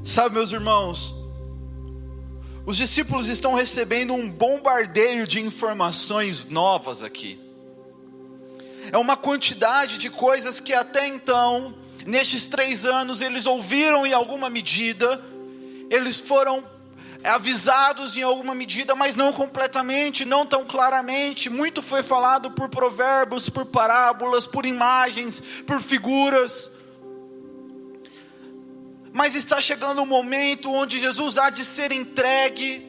Sabe, meus irmãos, os discípulos estão recebendo um bombardeio de informações novas aqui. É uma quantidade de coisas que até então, nestes 3 anos, eles ouviram em alguma medida, eles foram avisados em alguma medida, mas não completamente, não tão claramente. Muito foi falado por provérbios, por parábolas, por imagens, por figuras. Mas está chegando um momento onde Jesus há de ser entregue,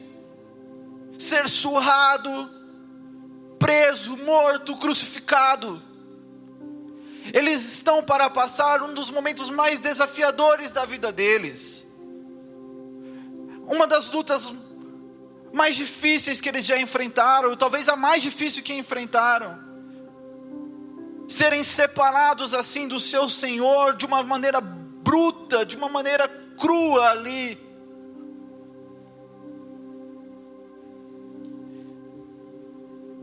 ser surrado, preso, morto, crucificado. Eles estão para passar um dos momentos mais desafiadores da vida deles. Uma das lutas mais difíceis que eles já enfrentaram, talvez a mais difícil que enfrentaram. Serem separados assim do seu Senhor de uma maneira bruta, de uma maneira crua ali.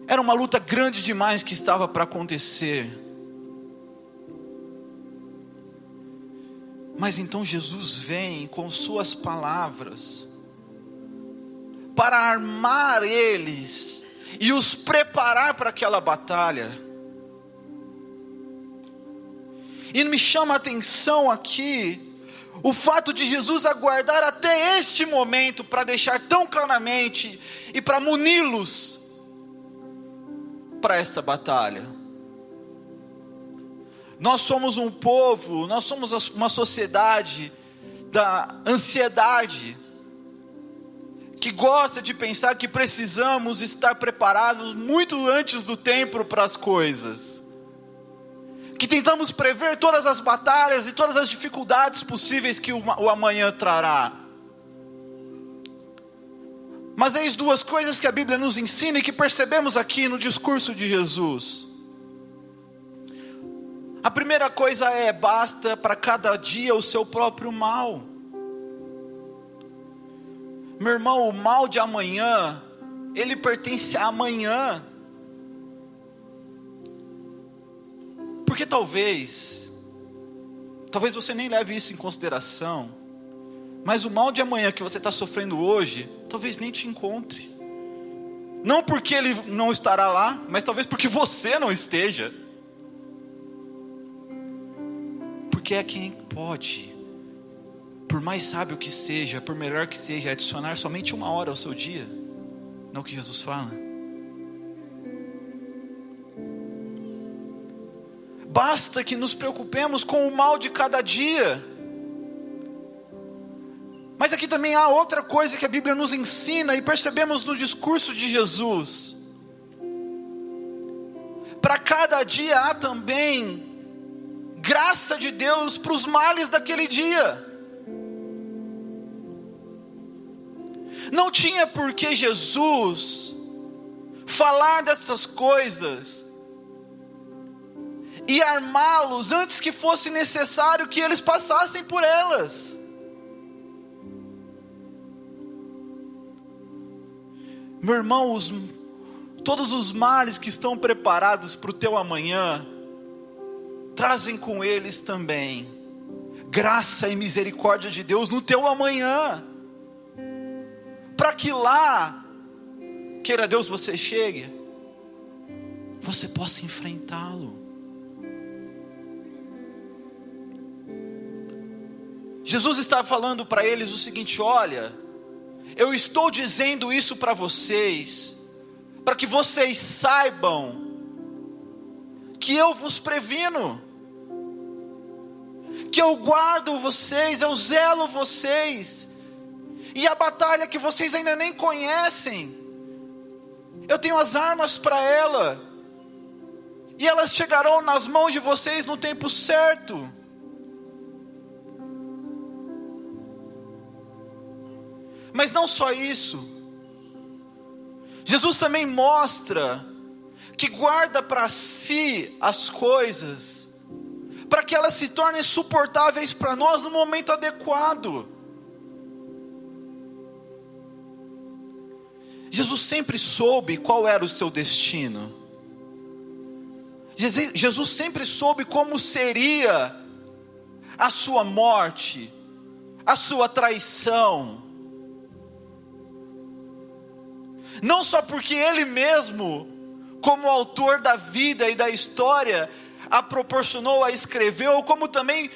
Era uma luta grande demais que estava para acontecer. Mas então Jesus vem com suas palavras para armar eles e os preparar para aquela batalha. E me chama a atenção aqui o fato de Jesus aguardar até este momento para deixar tão claramente e para muni-los para esta batalha. Nós somos um povo, nós somos uma sociedade da ansiedade, que gosta de pensar que precisamos estar preparados muito antes do tempo para as coisas, que tentamos prever todas as batalhas e todas as dificuldades possíveis que o amanhã trará. Mas eis 2 coisas que a Bíblia nos ensina e que percebemos aqui no discurso de Jesus. A primeira coisa é: basta para cada dia o seu próprio mal. Meu irmão, o mal de amanhã, ele pertence a amanhã. Porque talvez você nem leve isso em consideração, mas o mal de amanhã que você está sofrendo hoje, talvez nem te encontre. Não porque ele não estará lá, mas talvez porque você não esteja. Porque é quem pode, por mais sábio que seja, por melhor que seja, adicionar somente 1 hora ao seu dia. Não é o que Jesus fala? Basta que nos preocupemos com o mal de cada dia. Mas aqui também há outra coisa que a Bíblia nos ensina, e percebemos no discurso de Jesus. Para cada dia há também graça de Deus para os males daquele dia. Não tinha por que Jesus falar dessas coisas e armá-los antes que fosse necessário que eles passassem por elas. Meu irmão, todos os males que estão preparados para o teu amanhã, trazem com eles também graça e misericórdia de Deus no teu amanhã, para que lá, queira Deus, você chegue, você possa enfrentá-lo. Jesus está falando para eles o seguinte: olha, eu estou dizendo isso para vocês, para que vocês saibam que eu vos previno, que eu guardo vocês, eu zelo vocês, e a batalha que vocês ainda nem conhecem, eu tenho as armas para ela, e elas chegarão nas mãos de vocês no tempo certo. Mas não só isso, Jesus também mostra que guarda para si as coisas, para que elas se tornem suportáveis para nós no momento adequado. Jesus sempre soube qual era o seu destino. Jesus sempre soube como seria a sua morte, a sua traição. Não só porque ele mesmo, como autor da vida e da história, a proporcionou, a escreveu, como também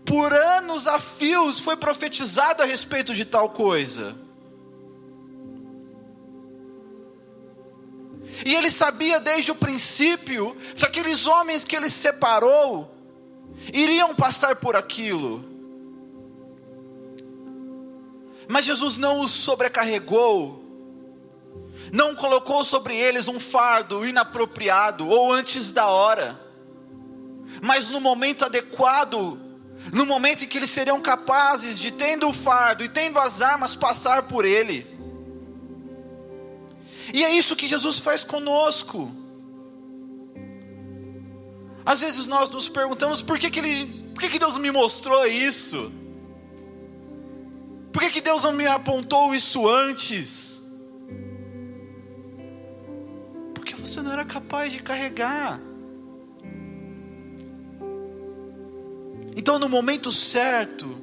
por anos a fios foi profetizado a respeito de tal coisa. E ele sabia desde o princípio que aqueles homens que ele separou iriam passar por aquilo. Mas Jesus não os sobrecarregou, não colocou sobre eles um fardo inapropriado ou antes da hora, mas no momento adequado, no momento em que eles seriam capazes de, tendo o fardo e tendo as armas, passar por ele. E é isso que Jesus faz conosco. Às vezes nós nos perguntamos, por que Deus me mostrou isso? Por que Deus não me apontou isso antes? Porque você não era capaz de carregar. Então, no momento certo,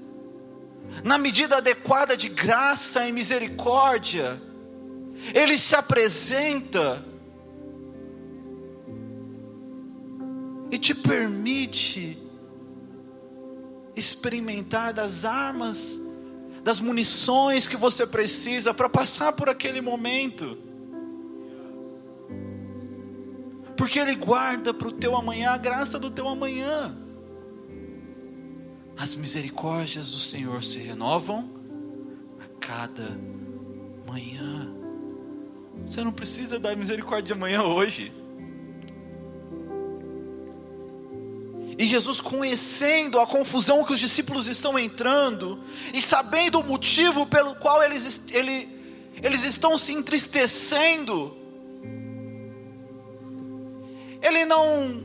na medida adequada de graça e misericórdia, Ele se apresenta e te permite experimentar das armas, das munições que você precisa para passar por aquele momento. Porque Ele guarda para o teu amanhã a graça do teu amanhã. As misericórdias do Senhor se renovam a cada manhã. Você não precisa da misericórdia de amanhã hoje. E Jesus, conhecendo a confusão que os discípulos estão entrando, e sabendo o motivo pelo qual eles estão se entristecendo, Ele não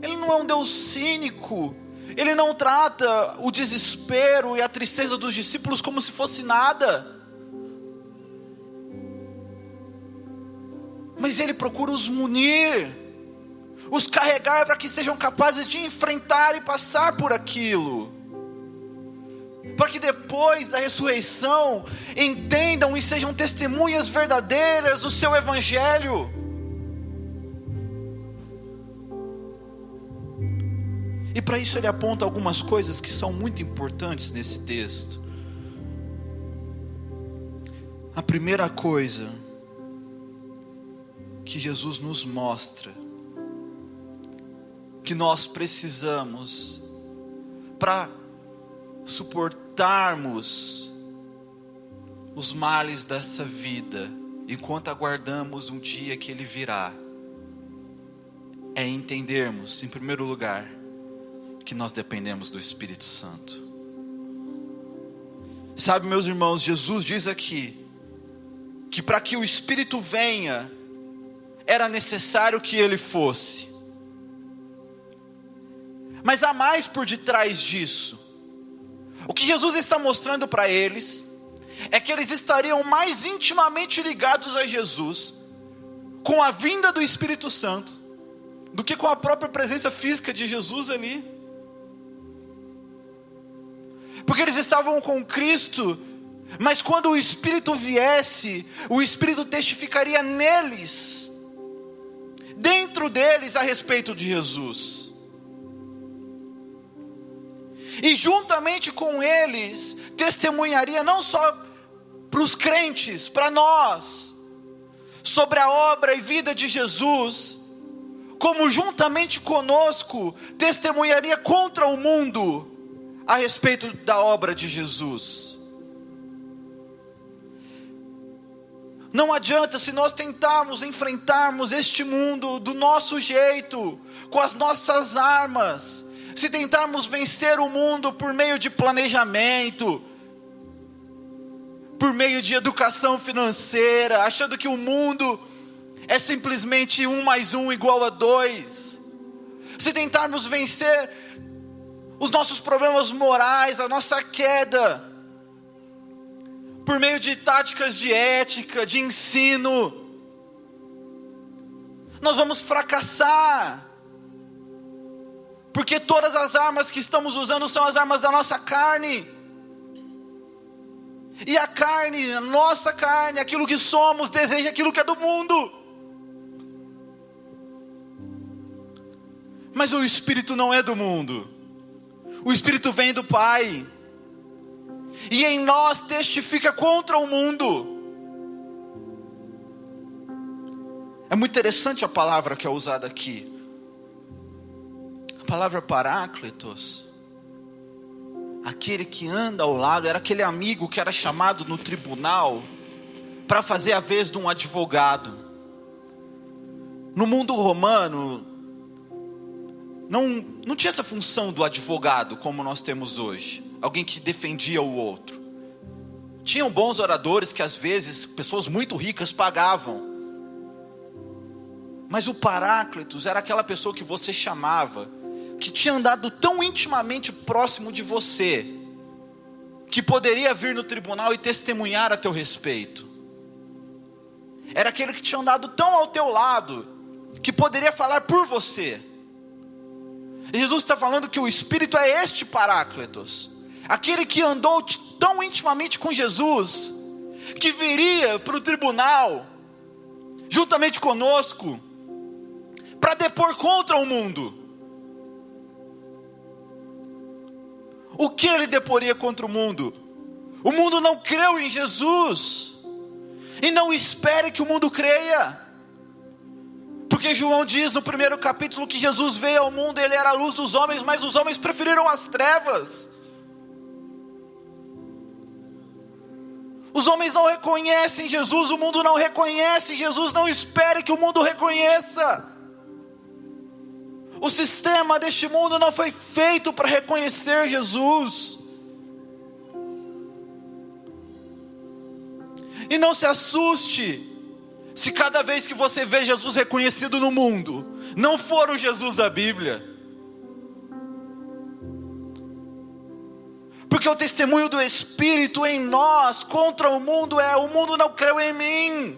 é um Deus cínico. Ele não trata o desespero e a tristeza dos discípulos como se fosse nada. Mas Ele procura os munir, os carregar para que sejam capazes de enfrentar e passar por aquilo. Para que depois da ressurreição entendam e sejam testemunhas verdadeiras do seu evangelho. E para isso Ele aponta algumas coisas que são muito importantes nesse texto. A primeira coisa que Jesus nos mostra, que nós precisamos para suportarmos os males dessa vida, enquanto aguardamos um dia que Ele virá, é entendermos, em primeiro lugar, que nós dependemos do Espírito Santo. Sabe, meus irmãos, Jesus diz aqui que para que o Espírito venha, era necessário que Ele fosse. Mas há mais por detrás disso. O que Jesus está mostrando para eles é que eles estariam mais intimamente ligados a Jesus com a vinda do Espírito Santo do que com a própria presença física de Jesus ali. Porque eles estavam com Cristo, mas quando o Espírito viesse, o Espírito testificaria neles, dentro deles, a respeito de Jesus. E juntamente com eles, testemunharia não só para os crentes, para nós, sobre a obra e vida de Jesus, como juntamente conosco, testemunharia contra o mundo, a respeito da obra de Jesus. Não adianta se nós tentarmos enfrentarmos este mundo do nosso jeito, com as nossas armas, se tentarmos vencer o mundo por meio de planejamento, por meio de educação financeira, achando que o mundo é simplesmente 1 mais 1 igual a 2, se tentarmos vencer os nossos problemas morais, a nossa queda, por meio de táticas de ética, de ensino, nós vamos fracassar, porque todas as armas que estamos usando são as armas da nossa carne, E a carne, a nossa carne, aquilo que somos, deseja aquilo que é do mundo. Mas o Espírito não é do mundo. O Espírito vem do Pai. E em nós testifica contra o mundo. É muito interessante a palavra que é usada aqui. A palavra paráclitos. Aquele que anda ao lado, era aquele amigo que era chamado no tribunal para fazer a vez de um advogado. No mundo romano, não tinha essa função do advogado como nós temos hoje. Alguém que defendia o outro. Tinham bons oradores que às vezes, pessoas muito ricas pagavam. Mas o paráclitos era aquela pessoa que você chamava, que tinha andado tão intimamente próximo de você, que poderia vir no tribunal e testemunhar a teu respeito. Era aquele que tinha andado tão ao teu lado, que poderia falar por você. E Jesus está falando que o Espírito é este paráclitos, aquele que andou tão intimamente com Jesus, que viria para o tribunal, juntamente conosco, para depor contra o mundo. O que ele deporia contra o mundo? O mundo não creu em Jesus, e não espere que o mundo creia, porque João diz no primeiro capítulo que Jesus veio ao mundo, ele era a luz dos homens, mas os homens preferiram as trevas. Os homens não reconhecem Jesus, o mundo não reconhece Jesus, não espere que o mundo reconheça. O sistema deste mundo não foi feito para reconhecer Jesus. E não se assuste se cada vez que você vê Jesus reconhecido no mundo, não for o Jesus da Bíblia. Porque o testemunho do Espírito em nós contra o mundo é: o mundo não creu em mim,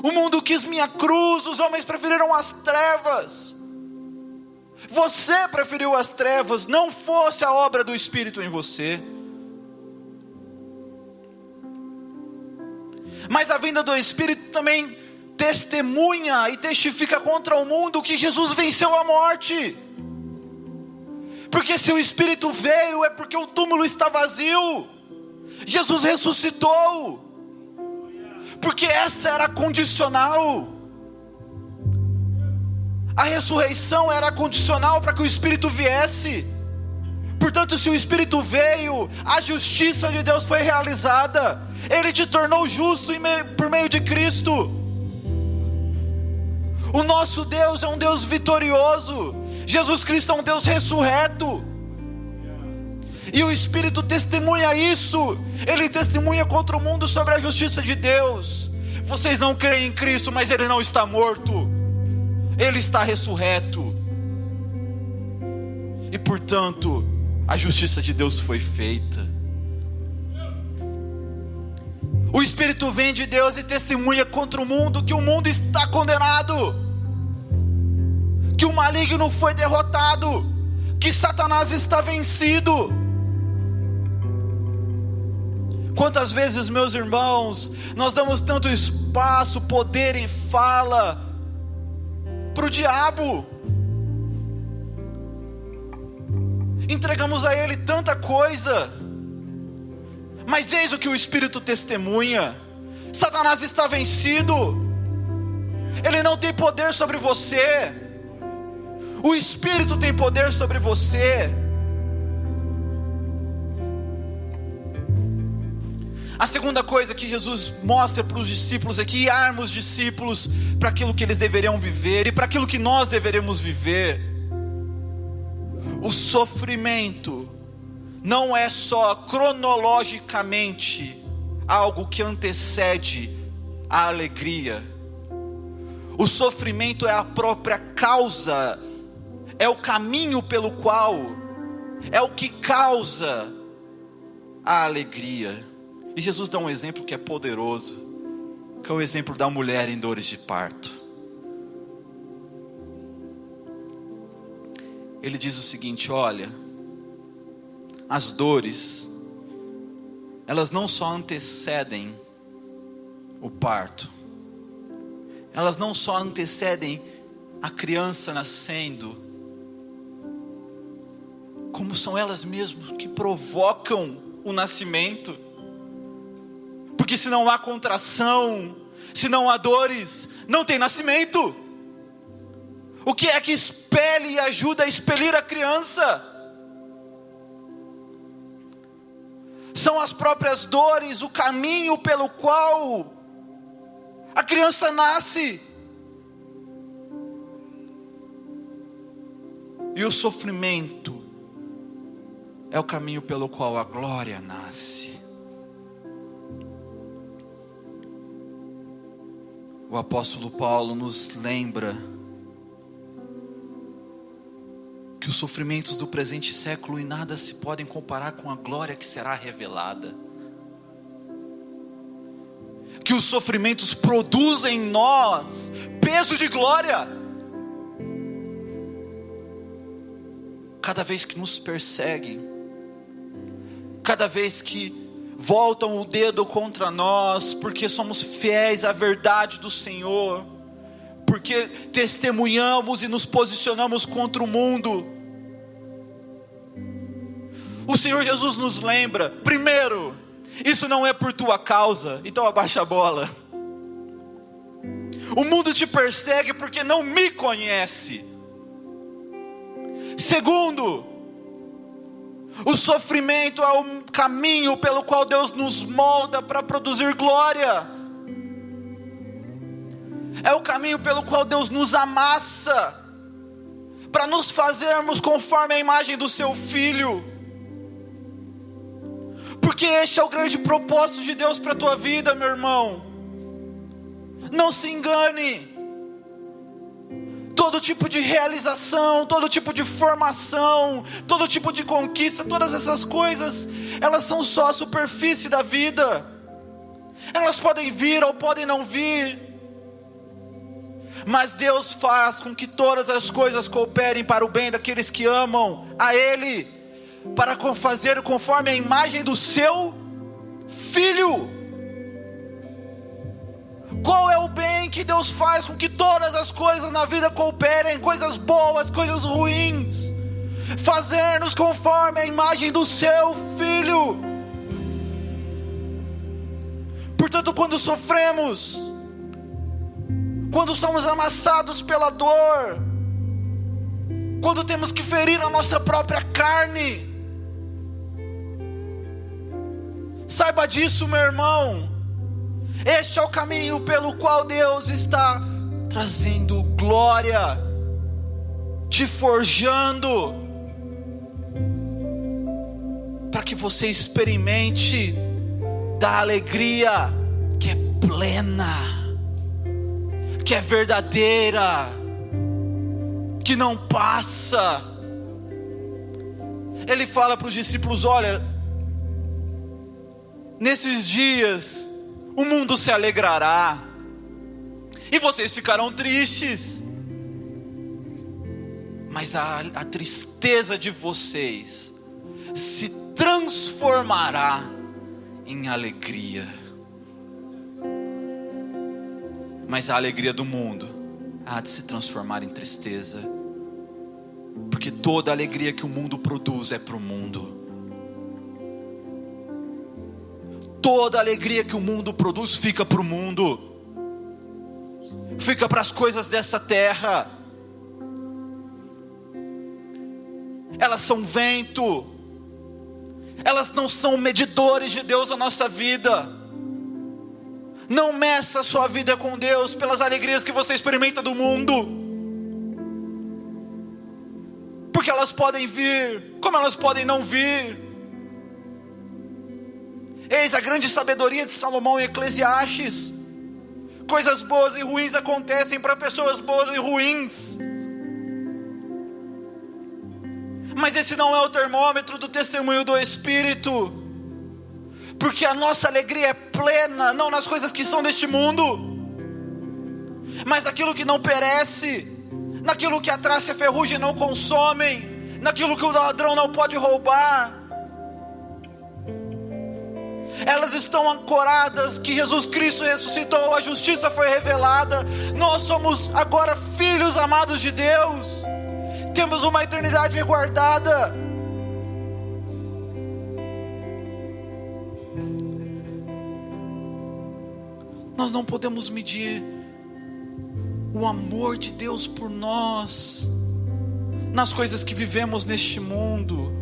o mundo quis minha cruz, os homens preferiram as trevas. Você preferiu as trevas, não fosse a obra do Espírito em você. Mas a vinda do Espírito também testemunha e testifica contra o mundo que Jesus venceu a morte. Porque se o Espírito veio, é porque o túmulo está vazio. Jesus ressuscitou. Porque essa era condicional. A ressurreição era condicional para que o Espírito viesse. Portanto, se o Espírito veio, a justiça de Deus foi realizada. Ele te tornou justo por meio de Cristo. O nosso Deus é um Deus vitorioso. Jesus Cristo é um Deus ressurreto. E o Espírito testemunha isso. Ele testemunha contra o mundo sobre a justiça de Deus. Vocês não creem em Cristo, mas Ele não está morto. Ele está ressurreto. E portanto, a justiça de Deus foi feita. O Espírito vem de Deus e testemunha contra o mundo que o mundo está condenado, que o maligno foi derrotado, que Satanás está vencido. Quantas vezes, meus irmãos, nós damos tanto espaço, poder e fala para o diabo, entregamos a ele tanta coisa, mas eis o que o Espírito testemunha: Satanás está vencido, ele não tem poder sobre você, o Espírito tem poder sobre você. A segunda coisa que Jesus mostra para os discípulos é guiarmos os discípulos para aquilo que eles deveriam viver e para aquilo que nós deveremos viver. O sofrimento não é só cronologicamente algo que antecede a alegria. O sofrimento é a própria causa, é o caminho pelo qual, é o que causa a alegria. E Jesus dá um exemplo que é poderoso, que é o exemplo da mulher em dores de parto. Ele diz o seguinte: olha, as dores elas não só antecedem o parto, elas não só antecedem a criança nascendo, como são elas mesmas que provocam o nascimento. Porque se não há contração, se não há dores, não tem nascimento. O que é que expele e ajuda a expelir a criança? São as próprias dores, o caminho pelo qual a criança nasce. E o sofrimento é o caminho pelo qual a glória nasce. O apóstolo Paulo nos lembra que os sofrimentos do presente século em nada se podem comparar com a glória que será revelada. Que os sofrimentos produzem em nós peso de glória. Cada vez que nos perseguem, cada vez que voltam o dedo contra nós, porque somos fiéis à verdade do Senhor, porque testemunhamos e nos posicionamos contra o mundo, o Senhor Jesus nos lembra: primeiro, isso não é por tua causa, então abaixa a bola. O mundo te persegue porque não me conhece. Segundo, o sofrimento é o caminho pelo qual Deus nos molda para produzir glória. É o caminho pelo qual Deus nos amassa para nos fazermos conforme a imagem do seu Filho. Porque este é o grande propósito de Deus para a tua vida, meu irmão. Não se engane. Todo tipo de realização, todo tipo de formação, todo tipo de conquista, todas essas coisas, elas são só a superfície da vida. Elas podem vir ou podem não vir, mas Deus faz com que todas as coisas cooperem para o bem daqueles que amam a Ele, para fazer conforme a imagem do seu Filho. Qual é o bem que Deus faz com que todas as coisas na vida cooperem? Coisas boas, coisas ruins. Fazer-nos conforme a imagem do seu Filho. Portanto, quando sofremos, quando somos amassados pela dor, quando temos que ferir a nossa própria carne, saiba disso, meu irmão. Este é o caminho pelo qual Deus está trazendo glória, te forjando, para que você experimente da alegria que é plena, que é verdadeira, que não passa. Ele fala para os discípulos: olha, nesses dias o mundo se alegrará, e vocês ficarão tristes, mas a tristeza de vocês se transformará em alegria. Mas a alegria do mundo há de se transformar em tristeza, porque toda a alegria que o mundo produz é para o mundo. Toda a alegria que o mundo produz fica para o mundo, fica para as coisas dessa terra. Elas são vento, elas não são medidores de Deus na nossa vida. Não meça a sua vida com Deus pelas alegrias que você experimenta do mundo, porque elas podem vir, como elas podem não vir. Eis a grande sabedoria de Salomão em Eclesiastes: coisas boas e ruins acontecem para pessoas boas e ruins. Mas esse não é o termômetro do testemunho do Espírito, porque a nossa alegria é plena, não nas coisas que são deste mundo, mas aquilo que não perece, naquilo que a traça e a ferrugem não consomem, naquilo que o ladrão não pode roubar. elas estão ancoradas que Jesus Cristo ressuscitou, a justiça foi revelada, nós somos agora filhos amados de Deus, temos uma eternidade guardada. Nós não podemos medir o amor de Deus por nós nas coisas que vivemos neste mundo,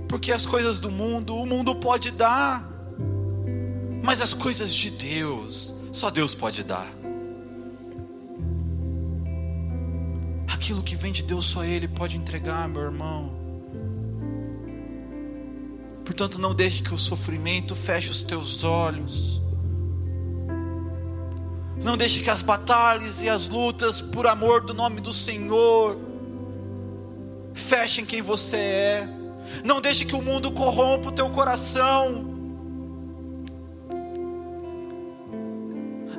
porque as coisas do mundo, o mundo pode dar, mas as coisas de Deus, só Deus pode dar. Aquilo que vem de Deus, só Ele pode entregar, meu irmão. Portanto, não deixe que o sofrimento feche os teus olhos. Não deixe que as batalhas e as lutas por amor do nome do Senhor fechem quem você é. Não deixe que o mundo corrompa o teu coração.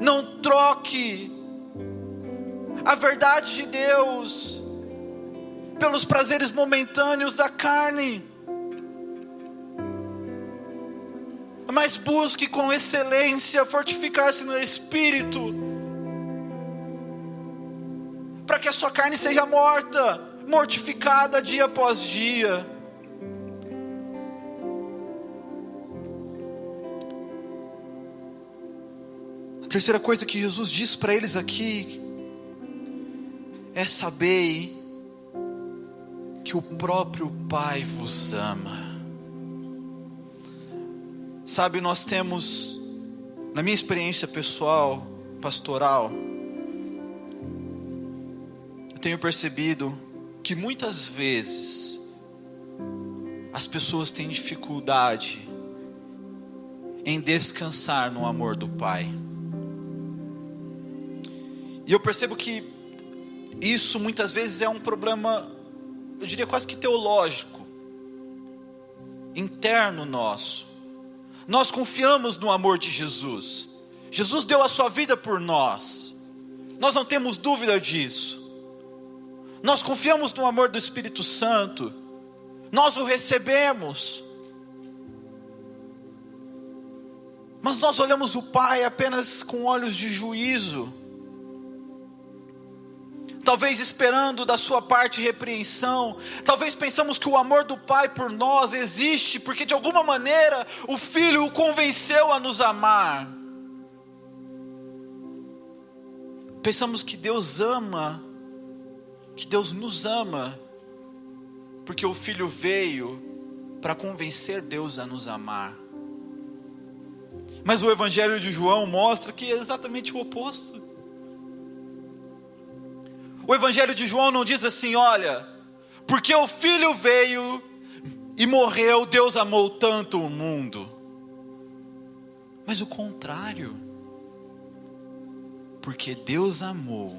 Não troque a verdade de Deus pelos prazeres momentâneos da carne, mas busque com excelência fortificar-se no Espírito, para que a sua carne seja mortificada dia após dia. A terceira coisa que Jesus diz para eles aqui é: sabei que o próprio Pai vos ama. Sabe, nós temos, na minha experiência pessoal, pastoral, eu tenho percebido que muitas vezes as pessoas têm dificuldade em descansar no amor do Pai. E eu percebo que isso muitas vezes é um problema, eu diria quase que teológico, interno nosso. Nós confiamos no amor de Jesus. Jesus deu a sua vida por nós. Nós não temos dúvida disso. Nós confiamos no amor do Espírito Santo. Nós o recebemos. Mas nós olhamos o Pai apenas com olhos de juízo. Talvez esperando da sua parte repreensão. Talvez pensamos que o amor do Pai por nós existe porque de alguma maneira o Filho o convenceu a nos amar. Pensamos que Deus ama, que Deus nos ama, porque o Filho veio para convencer Deus a nos amar. Mas o Evangelho de João mostra que é exatamente o oposto. O Evangelho de João não diz assim: olha, porque o Filho veio e morreu, Deus amou tanto o mundo. Mas o contrário. Porque Deus amou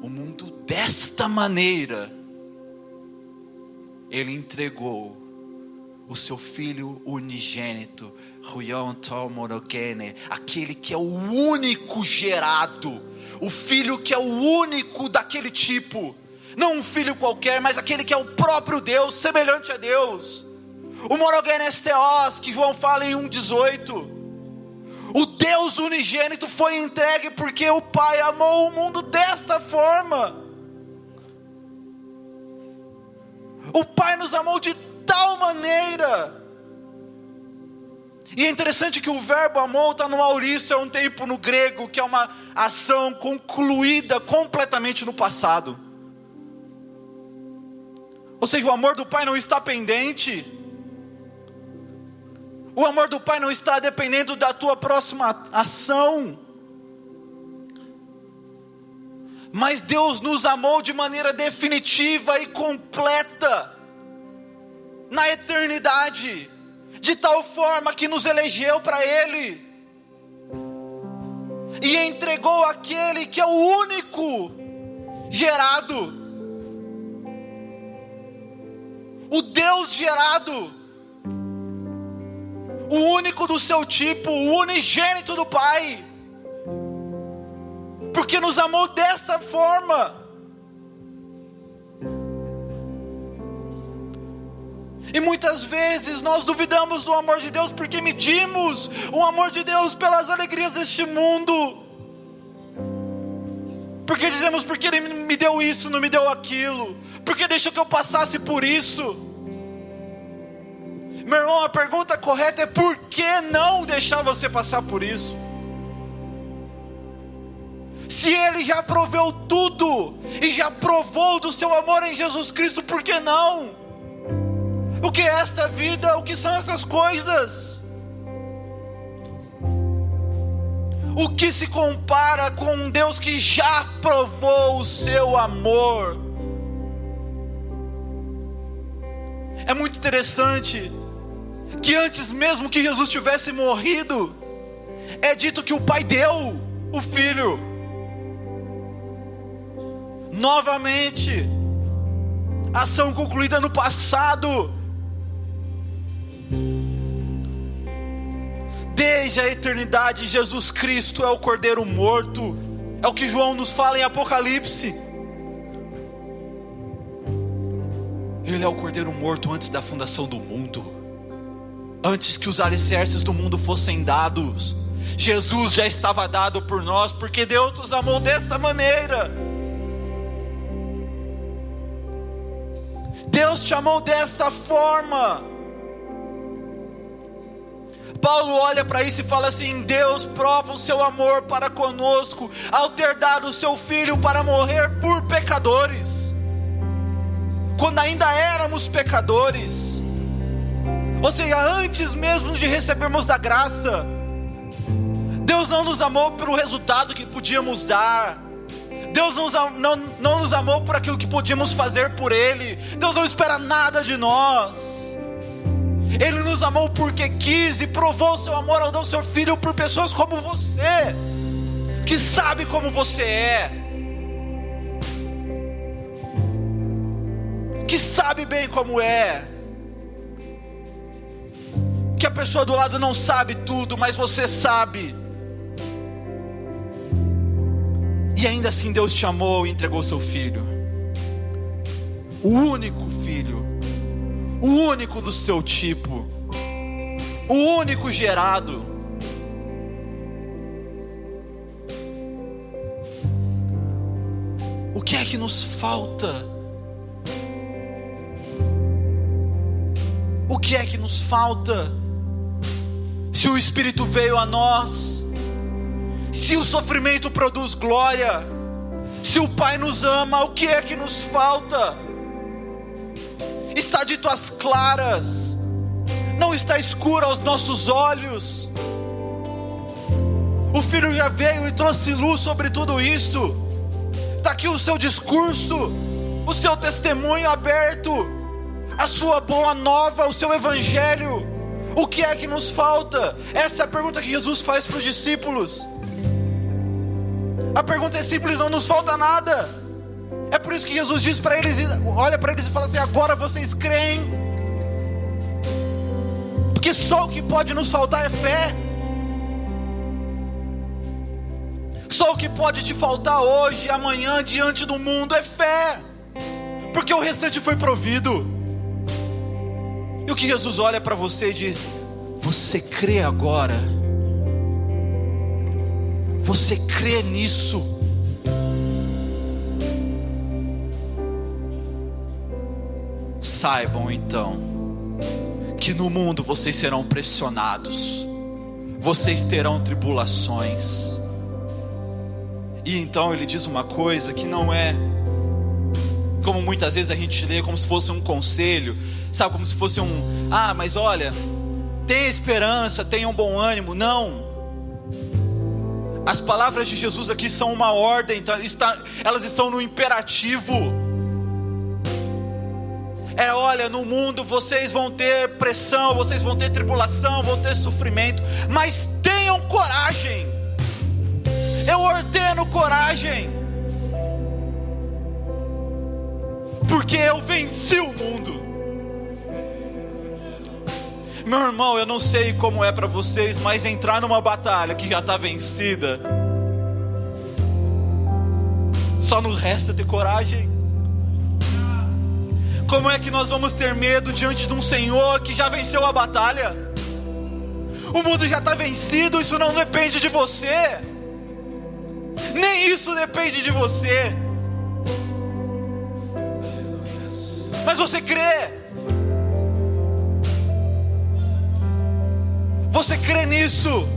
o mundo desta maneira, Ele entregou o seu Filho unigênito, aquele que é o único gerado, o Filho que é o único daquele tipo, não um filho qualquer, mas aquele que é o próprio Deus, semelhante a Deus. O monogenes theos, que João fala em 1,18. O Deus unigênito foi entregue porque o Pai amou o mundo desta forma. O Pai nos amou de tal maneira. E é interessante que o verbo amor está no auristo, é um tempo no grego, que é uma ação concluída completamente no passado. Ou seja, o amor do Pai não está pendente. O amor do Pai não está dependendo da tua próxima ação. Mas Deus nos amou de maneira definitiva e completa, na eternidade, de tal forma que nos elegeu para Ele, e entregou aquele que é o único gerado, o Deus gerado, o único do seu tipo, o unigênito do Pai, porque nos amou desta forma. E muitas vezes nós duvidamos do amor de Deus porque medimos o amor de Deus pelas alegrias deste mundo. Porque dizemos, porque Ele me deu isso, não me deu aquilo. Porque deixou que eu passasse por isso. Meu irmão, a pergunta correta é: por que não deixar você passar por isso? Se Ele já proveu tudo, e já provou do seu amor em Jesus Cristo, por que não? O que é esta vida? O que são essas coisas? O que se compara com um Deus que já provou o seu amor? É muito interessante que antes mesmo que Jesus tivesse morrido, é dito que o Pai deu o Filho. Novamente, ação concluída no passado. Desde a eternidade, Jesus Cristo é o Cordeiro morto. É o que João nos fala em Apocalipse. Ele é o Cordeiro morto antes da fundação do mundo. Antes que os alicerces do mundo fossem dados, Jesus já estava dado por nós, porque Deus nos amou desta maneira. Deus te amou desta forma. Paulo olha para isso e fala assim: Deus prova o seu amor para conosco, ao ter dado o seu Filho para morrer por pecadores, quando ainda éramos pecadores. Ou seja, antes mesmo de recebermos da graça, Deus não nos amou pelo resultado que podíamos dar. Deus não nos amou por aquilo que podíamos fazer por Ele. Deus não espera nada de nós. Ele nos amou porque quis e provou o seu amor ao dar o seu Filho por pessoas como você, que sabe como você é, que sabe bem como é, que a pessoa do lado não sabe tudo, mas você sabe. E ainda assim Deus te amou e entregou seu Filho, o único Filho, o único do seu tipo, o único gerado. O que é que nos falta? O que é que nos falta? Se o Espírito veio a nós, se o sofrimento produz glória, se o Pai nos ama, o que é que nos falta? Está dito às claras, não está escuro aos nossos olhos. O Filho já veio e trouxe luz sobre tudo isso. Está aqui o seu discurso, o seu testemunho aberto, a sua boa nova, o seu evangelho. O que é que nos falta? Essa é a pergunta que Jesus faz para os discípulos. A pergunta é simples: não nos falta nada. É por isso que Jesus diz para eles, olha para eles e fala assim: agora vocês creem? Porque só o que pode nos faltar é fé. Só o que pode te faltar hoje, amanhã, diante do mundo é fé, porque o restante foi provido. E o que Jesus olha para você e diz: você crê agora? Você crê nisso? Saibam então que no mundo vocês serão pressionados, vocês terão tribulações. E então ele diz uma coisa que não é como muitas vezes a gente lê, como se fosse um conselho, sabe, como se fosse mas olha, tenha esperança, tenha um bom ânimo. Não, as palavras de Jesus aqui são uma ordem, elas estão no imperativo. Olha, no mundo vocês vão ter pressão, vocês vão ter tribulação, vão ter sofrimento, mas tenham coragem. Eu ordeno coragem, porque eu venci o mundo. Meu irmão, eu não sei como é para vocês, mas entrar numa batalha que já está vencida, só nos resta ter coragem. Como é que nós vamos ter medo diante de um Senhor que já venceu a batalha? O mundo já está vencido, isso não depende de você. Nem isso depende de você. Mas você crê? Você crê nisso?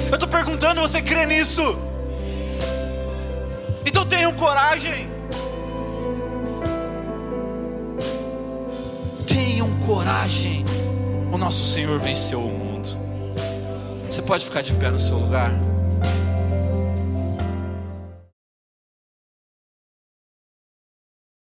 Eu estou perguntando, você crê nisso? Então tenham coragem. Tenham coragem. O nosso Senhor venceu o mundo. Você pode ficar de pé no seu lugar?